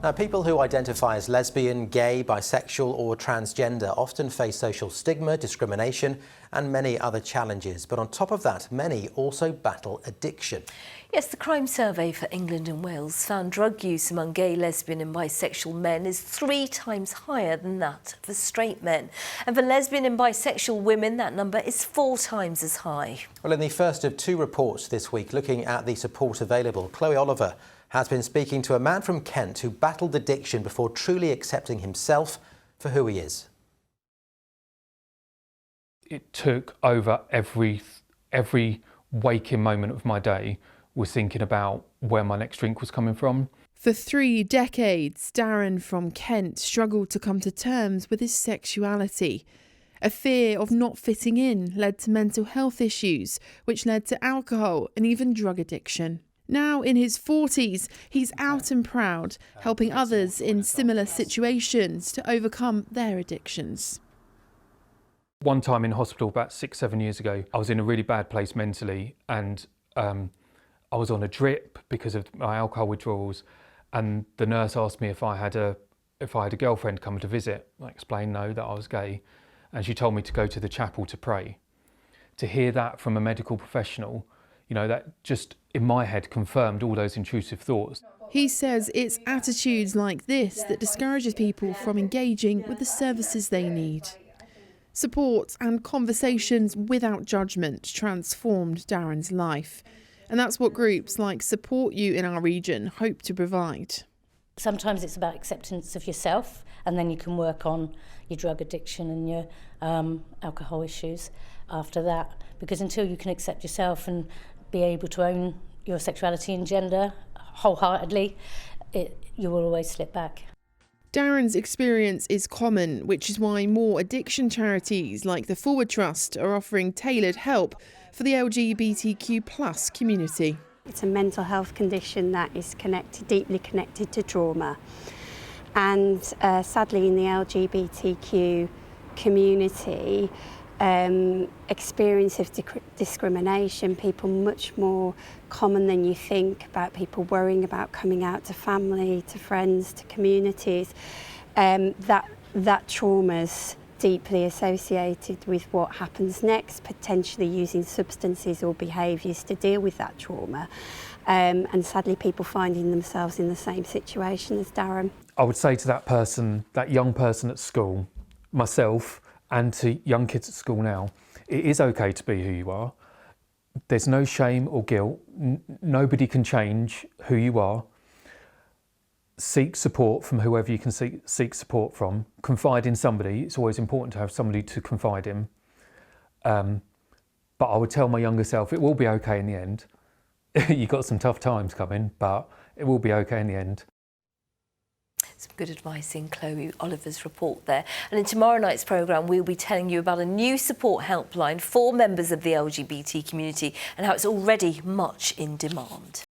Now, people who identify as lesbian, gay, bisexual or transgender often face social stigma, discrimination and many other challenges. But on top of that, many also battle addiction. Yes, the crime survey for England and Wales found drug use among gay, lesbian and bisexual men is 3 times higher than that for straight men. And for lesbian and bisexual women, that number is 4 times as high. Well, in the first of 2 reports this week looking at the support available, Chloe Oliver has been speaking to a man from Kent who battled addiction before truly accepting himself for who he is. It took over every waking moment of my day was thinking about where my next drink was coming from. For 3 decades, Darren from Kent struggled to come to terms with his sexuality. A fear of not fitting in led to mental health issues, which led to alcohol and even drug addiction. Now in his 40s, he's out and proud, helping others in similar situations to overcome their addictions. One time in hospital about 6-7 years ago, I was in a really bad place mentally, and I was on a drip because of my alcohol withdrawals, and the nurse asked me if I had a girlfriend come to visit. I explained no, that I was gay, and she told me to go to the chapel to pray. To hear that from a medical professional, you know, that just in my head confirmed all those intrusive thoughts. He says it's attitudes like this that discourages people from engaging with the services they need. Support and conversations without judgment transformed Darren's life. And that's what groups like Support You in our region hope to provide. Sometimes it's about acceptance of yourself, and then you can work on your drug addiction and your alcohol issues after that. Because until you can accept yourself and be able to own your sexuality and gender wholeheartedly, you will always slip back. Darren's experience is common, which is why more addiction charities like the Forward Trust are offering tailored help for the LGBTQ+ community. It's a mental health condition that is deeply connected to trauma. And sadly in the LGBTQ community, experience of discrimination, people much more common than you think, about people worrying about coming out to family, to friends, to communities. That trauma's deeply associated with what happens next, potentially using substances or behaviours to deal with that trauma. And sadly people finding themselves in the same situation as Darren. I would say to that person, that young person at school, myself, and to young kids at school now, it is okay to be who you are. There's no shame or guilt. Nobody can change who you are. Seek support from whoever you can seek support from. Confide in somebody. It's always important to have somebody to confide in. But I would tell my younger self, it will be okay in the end. You've got some tough times coming, but it will be okay in the end. Some good advice in Chloe Oliver's report there. And in tomorrow night's programme, we'll be telling you about a new support helpline for members of the LGBT community and how it's already much in demand.